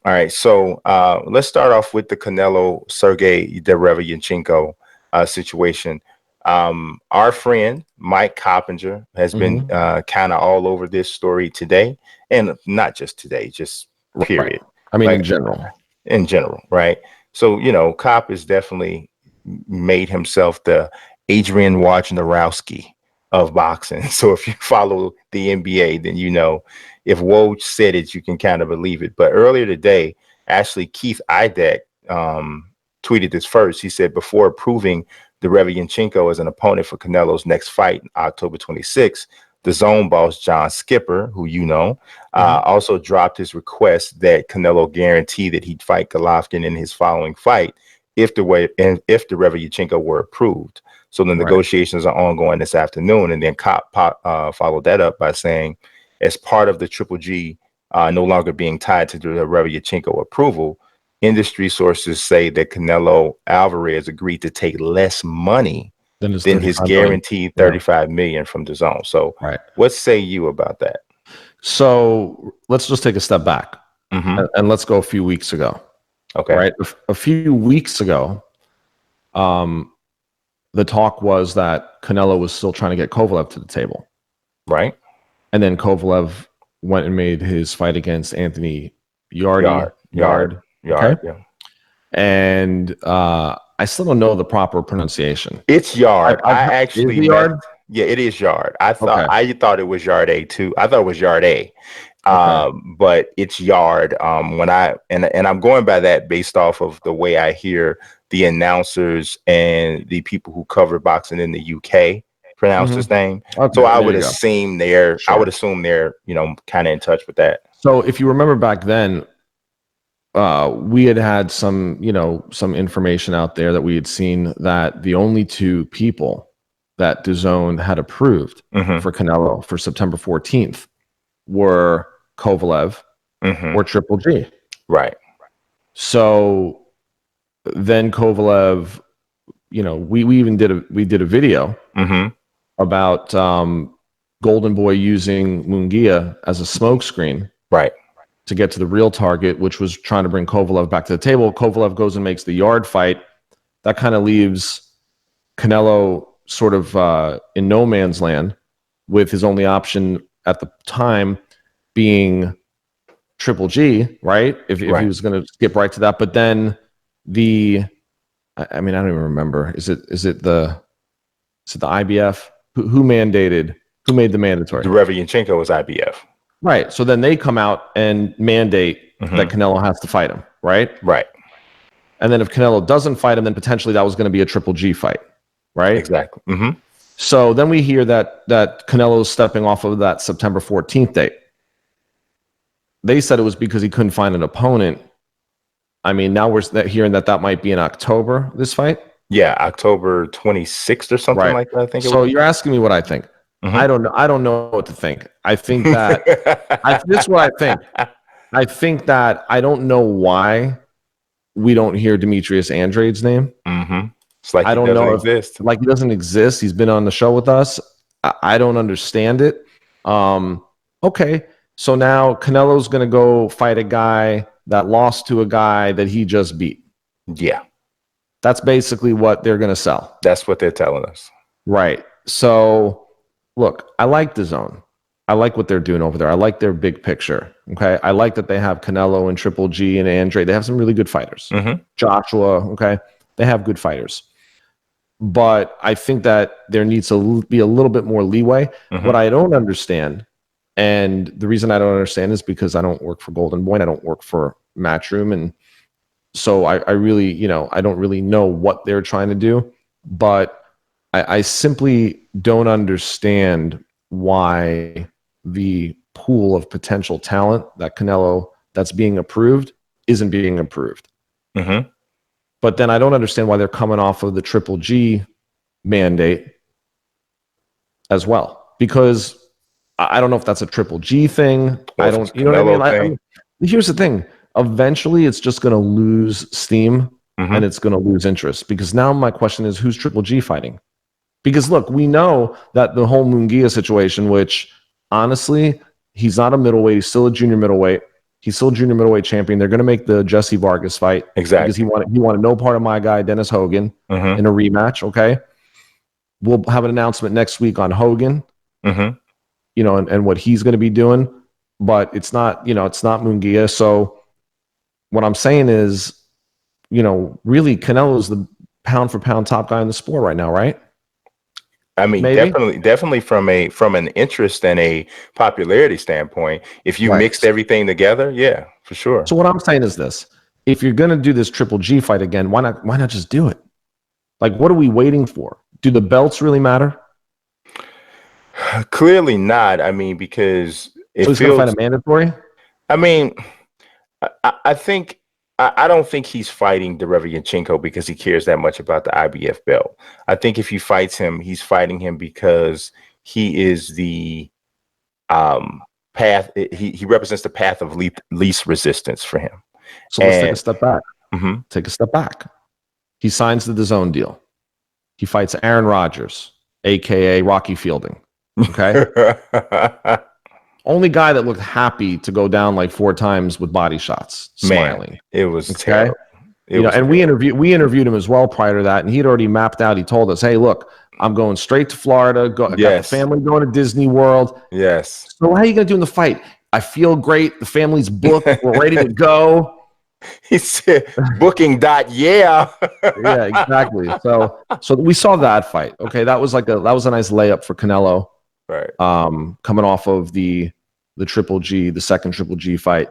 All right, so let's start off with the Canelo Sergey Derevyanchenko situation. Our friend Mike Coppinger has been Hmm. kind of all over this story today, and not just today, just Right. period, I mean, in like general. in general, right? So Cop has definitely made himself the Adrian Wojnarowski of boxing. So if you follow the NBA, then if Woj said it, you can kind of believe it. But earlier today, actually, Keith Idek tweeted this first. He said, before approving Derevyanchenko as an opponent for Canelo's next fight, October 26th, the zone boss, John Skipper, who Hmm. also dropped his request that Canelo guarantee that he'd fight Golovkin in his following fight if the Derevyanchenko were approved. So the Right. negotiations are ongoing this afternoon, and then followed that up by saying, as part of the Triple G no longer being tied to the Derevyanchenko approval, industry sources say that Canelo Alvarez agreed to take less money Then it's than his 35 million. guaranteed Yeah. 35 million from the zone. So, Right. what say you about that? So let's just take a step back Mm-hmm. and let's go a few weeks ago. Okay. Right. A few weeks ago, um, the talk was that Canelo was still trying to get Kovalev to the table. Right. And then Kovalev went and made his fight against Anthony Yard. Yard. Okay. Yeah. And I still don't know the proper pronunciation. It's Yard. I've I heard, is actually the met. Yard? Yeah, it is Yard. I thought Okay. I thought it was Yard A too. I thought it was Yard A. Okay. But it's Yard. When and I'm going by that based off of the way I hear the announcers and the people who cover boxing in the UK pronounce Hmm. his name. So Okay. I There would you go. assume they're I would Sure. assume they're, kind of in touch with that. So if you remember back then, we had some, some information out there that we had seen that the only two people that DAZN had approved Mm-hmm. for Canelo for September 14th were Kovalev Mm-hmm. or Triple G. Right. So then Kovalev, we even did a video Mm-hmm. about Golden Boy using Munguia as a smokescreen Right. to get to the real target, which was trying to bring Kovalev back to the table. Kovalev goes and makes the Yard fight. That kind of leaves Canelo sort of in no man's land, with his only option at the time being Triple G, right? If he Right. was going to skip right to that. But then I mean, I don't even remember. Is it the IBF? Who made the mandatory? Derevyanchenko was IBF. Right. So then they come out and mandate Mm-hmm. that Canelo has to fight him, right? Right. And then if Canelo doesn't fight him, then potentially that was going to be a Triple G fight, right? Exactly. Mm-hmm. So then we hear that Canelo's stepping off of that September 14th date. They said it was because he couldn't find an opponent. I mean, now we're hearing that might be in October, this fight. Yeah, October 26th or something Right. like that, I think it So was. you're asking me what I think. Mm-hmm. I don't know. I don't know what to think. I think that this is what I think. I think that I don't know why we don't hear Demetrius Andrade's name. Mm-hmm. It's like I he don't doesn't know exist. like he doesn't exist. He's been on the show with us. I don't understand it. Okay. So now Canelo's going to go fight a guy that lost to a guy that he just beat. Yeah. That's basically what they're going to sell. That's what they're telling us. Right. So, look, I like DAZN. I like what they're doing over there. I like their big picture. Okay. I like that they have Canelo and Triple G and Andre. They have some really good fighters. Mm-hmm. Joshua. Okay. They have good fighters. But I think that there needs to be a little bit more leeway. Mm-hmm. What I don't understand, and the reason I don't understand is because I don't work for Golden Boy. I don't work for Matchroom. And so I really, I don't really know what they're trying to do. But I simply don't understand why the pool of potential talent that Canelo that's being approved isn't being approved. Mm-hmm. But then I don't understand why they're coming off of the Triple G mandate as well. Because I don't know if that's a Triple G thing. I don't, you know what I mean? Here's the thing. Eventually, it's just going to lose steam and it's going to lose interest. Because now my question is, who's Triple G fighting? Because look, we know that the whole Munguia situation, which honestly, he's not a middleweight, he's still a junior middleweight. He's still junior middleweight champion. They're going to make the Jesse Vargas fight because Exactly. he wanted no part of my guy Dennis Hogan Mm-hmm. in a rematch. Okay, we'll have an announcement next week on Hogan, Mm-hmm. And what he's going to be doing. But it's not Munguia. So what I'm saying is, really Canelo's the pound for pound top guy in the sport right now, right? I mean, Maybe. definitely from an interest and a popularity standpoint, if you Right. mixed everything together, yeah, for sure. So what I'm saying is this: if you're going to do this Triple G fight again, why not just do it? Like, what are we waiting for? Do the belts really matter? Clearly not. I mean, because it So he's going to fight a feels. mandatory. I mean, I think I don't think he's fighting Derevyanchenko because he cares that much about the IBF belt. I think if he fights him, he's fighting him because he is the path. He represents the path of least resistance for him. So let's take a And step back. mhm. Take a step back. He signs the DAZN deal. He fights Aaron Rodgers, aka Rocky Fielding. Okay. Only guy that looked happy to go down like 4 times with body shots, Man, smiling. it was Okay. terrible. It was And terrible. we interviewed him as well prior to that, and he'd already mapped out. He told us, "Hey, look, I'm going straight to Florida. I got the Yes, family going to Disney World. yes. So how are you going to do in the fight? I feel great. The family's booked. We're ready to go." He said booking dot yeah. Yeah, exactly. So we saw that fight. Okay, that was a nice layup for Canelo. Right. Coming off of the Triple G, the second Triple G fight.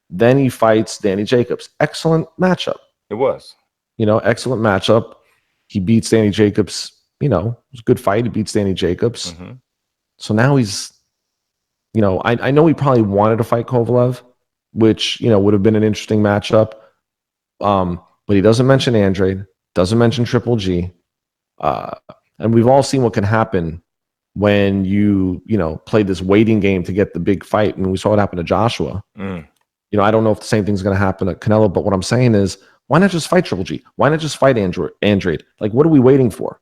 Then he fights Danny Jacobs. Excellent matchup. It was. Excellent matchup. He beats Danny Jacobs. It was a good fight. He beats Danny Jacobs. Mm-hmm. So now he's, I know he probably wanted to fight Kovalev, which, would have been an interesting matchup. But he doesn't mention Andrade, doesn't mention Triple G. And we've all seen what can happen when you play this waiting game to get the big fight. And we saw what happened to Joshua. Mm. I don't know if the same thing's going to happen at Canelo, but what I'm saying is, why not just fight Triple G? Why not just fight Andrade? Like, what are we waiting for?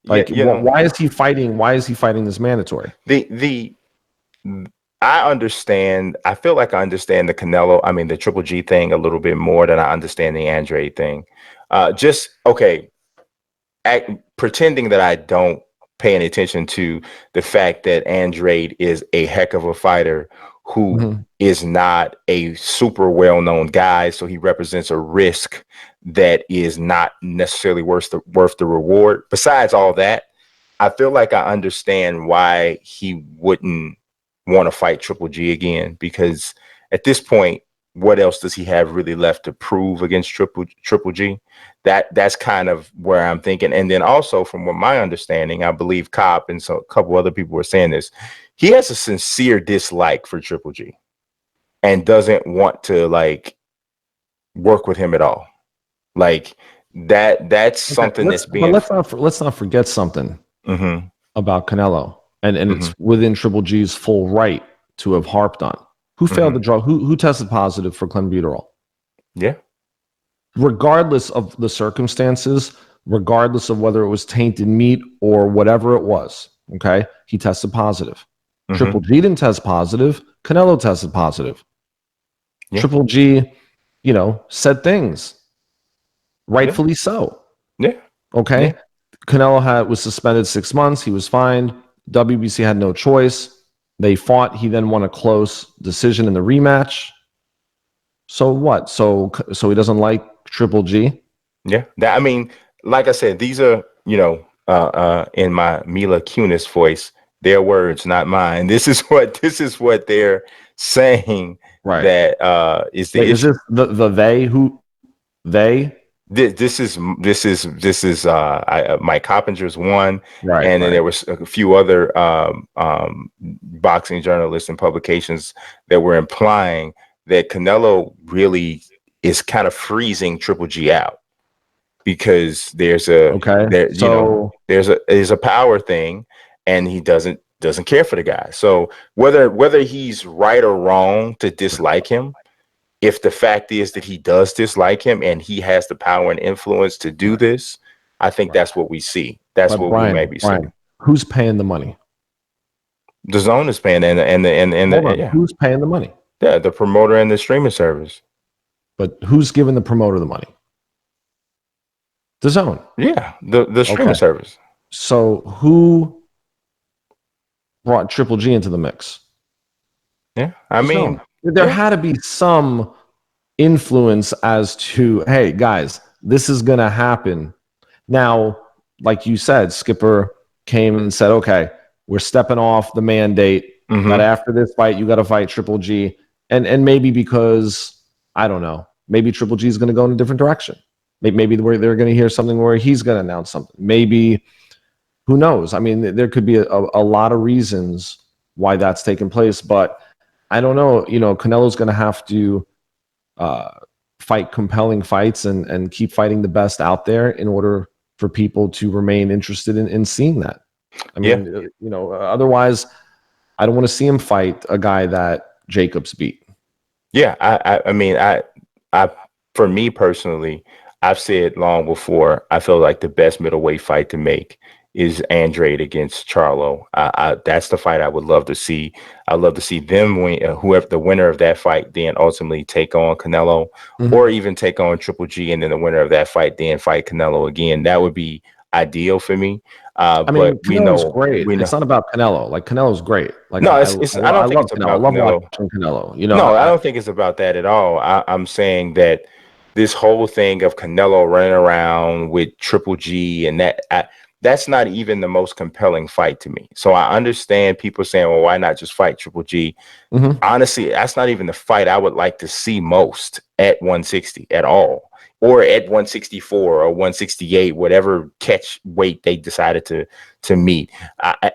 Like, why is he fighting? Why is he fighting this mandatory? I understand. I feel like I understand the Triple G thing a little bit more than I understand the Andrade thing. Just okay. Pretending that I don't pay any attention to the fact that Andrade is a heck of a fighter who is not a super well-known guy, so he represents a risk that is not necessarily worth the reward. Besides all that, I feel like I understand why he wouldn't want to fight Triple G again, because at this point, what else does he have really left to prove against Triple G? That's kind of where I'm thinking. And then also, from what my understanding, I believe Cop and a couple other people were saying this, he has a sincere dislike for Triple G and doesn't want to work with him at all. Like that's something that's being. But let's not forget something about Canelo, and it's within Triple G's full right to have harped on. Who failed the drug? Who tested positive for clenbuterol? Yeah. Regardless of the circumstances, regardless of whether it was tainted meat or whatever it was, okay, he tested positive. Triple G didn't test positive. Canelo tested positive. Yeah. Triple G, said things. Rightfully so. Yeah. Okay. Yeah. Canelo was suspended 6 months. He was fined. WBC had no choice. They fought. He then won a close decision in the rematch. So what? So he doesn't like Triple G? Yeah. Like I said, these are, in my Mila Kunis voice, their words, not mine. This is what they're saying. Right. That is the issue. Is this the they who they? This is Mike Coppinger's one, right? And then there was a few other boxing journalists and publications that were implying that Canelo really is kind of freezing Triple G out because there's a there's a power thing, and he doesn't care for the guy. So whether he's right or wrong to dislike him, if the fact is that he does dislike him and he has the power and influence to do this, I think that's what we see. That's what we may be seeing. Who's paying the money? DAZN is paying, and who's paying the money? Yeah, the promoter and the streaming service. But who's giving the promoter the money? The Zone. Yeah, the streaming Okay. service. So who brought Triple G into the mix? Yeah, I The mean, Zone. There yeah. had to be some influence as to, hey, guys, this is going to happen. Now, like you said, Skipper came and said, okay, we're stepping off the mandate. But Hmm. after this fight, you got to fight Triple G. And maybe because, I don't know, maybe Triple G is going to go in a different direction. Maybe they're going to hear something where he's going to announce something. Maybe, who knows? I mean, there could be a lot of reasons why that's taking place. But I don't know. Canelo's going to have to uh, fight compelling fights and keep fighting the best out there in order for people to remain interested in seeing that. I Yeah, mean, otherwise, I don't want to see him fight a guy that Jacobs beat. yeah. I mean, I, for me personally, I've said long before. I feel like the best middleweight fight to make is Andrade against Charlo. That's the fight I would love to see. I'd love to see them win. Whoever the winner of that fight, then ultimately take on Canelo, or even take on Triple G, and then the winner of that fight then fight Canelo again. That would be ideal for me. I But mean, Canelo's great. we It's know. not about Canelo. Like Canelo's great. Like No, it's. I I don't think love it's Canelo. I about love Canelo. watching Canelo. No, I don't think it's about that at all. I'm saying that this whole thing of Canelo running around with Triple G and that's not even the most compelling fight to me. So I understand people saying, well, why not just fight Triple G? Mhm. Honestly, that's not even the fight I would like to see most at 160 at all, or at 164 or 168, whatever catch weight they decided to meet.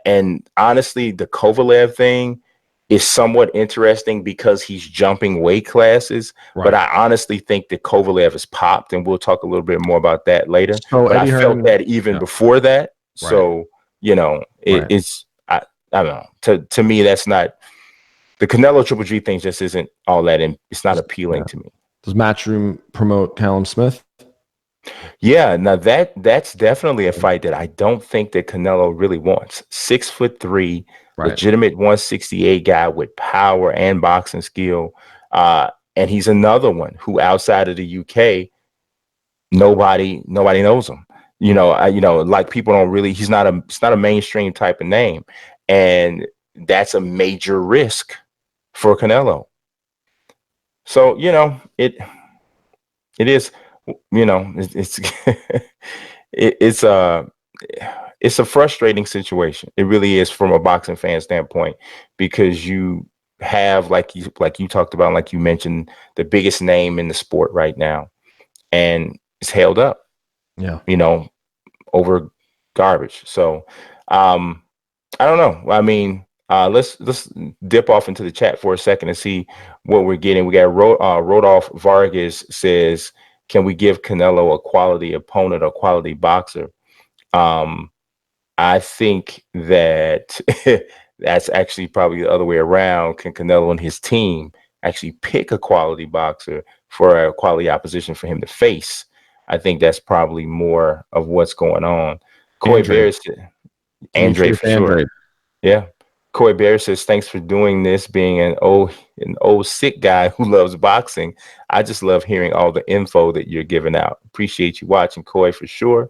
And honestly, the Kovalev thing is somewhat interesting because he's jumping weight classes. But Right. I honestly think that Kovalev is popped, and we'll talk a little bit more about that later. So But I Eddie felt Hearn, that even yeah, before that. right, So, right. it's I don't know. To me, that's not the Canelo Triple G thing. Just isn't all that. It's not appealing Yeah. to me. Does Matchroom promote Callum Smith? Yeah, now that's definitely a fight that I don't think that Canelo really wants. 6'3", Right. legitimate 168 guy with power and boxing skill. And he's another one who outside of the UK, nobody knows him. Like people don't really, it's not a mainstream type of name. And that's a major risk for Canelo. So, it is, it's it's it's a frustrating situation. It really is from a boxing fan standpoint because you have like you talked about, like you mentioned, the biggest name in the sport right now, and it's held up, Yeah. you know, over garbage. So I don't know. I mean, let's dip off into the chat for a second and see what we're getting. We got Rodolph Vargas says, "Can we give Canelo a quality opponent, a quality boxer?" Um, I think that that's actually probably the other way around. Can Canelo and his team actually pick a quality boxer for a quality opposition for him to face? I think that's probably more of what's going on. Coy Andre, Bears, Andre Demetrius for sure. Andre. Yeah. Coy Bear says, thanks for doing this. Being an old sick guy who loves boxing, I just love hearing all the info that you're giving out. Appreciate you watching, Coy, for sure.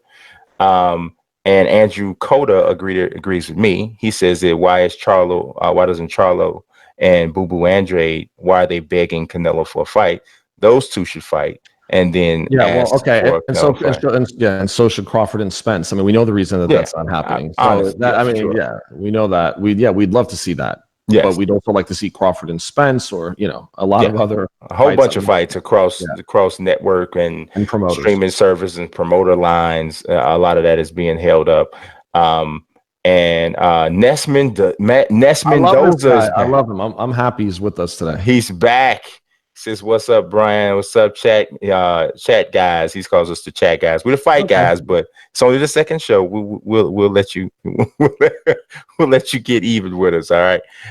Um, and Andrew Coda agrees with me. He says that why doesn't Charlo and Boo Boo Andre, why are they begging Canelo for a fight? Those two should fight and then Yeah, well, ask okay, for a and Canelo fight. and so should Crawford and Spence. I mean, we know the reason that Yeah, that's not happening. So honest. that, Yeah, I for mean, sure. yeah, we know that. We'd love to see that, but Yes. we'd also like to see Crawford and Spence, or a lot Yeah. of other A whole fights bunch that of we, fights across yeah, network and and promoters. streaming service and promoter lines. A lot of that is being held up. Um, and Ness I love this Mendoza guy. is I back. love him. I'm happy he's with us today. He's back. Says, "What's up, Brian? What's up, chat guys?" He calls us the chat guys. We're the fight Okay. guys, but it's only the second show. We'll let you we'll let you get even with us. All right.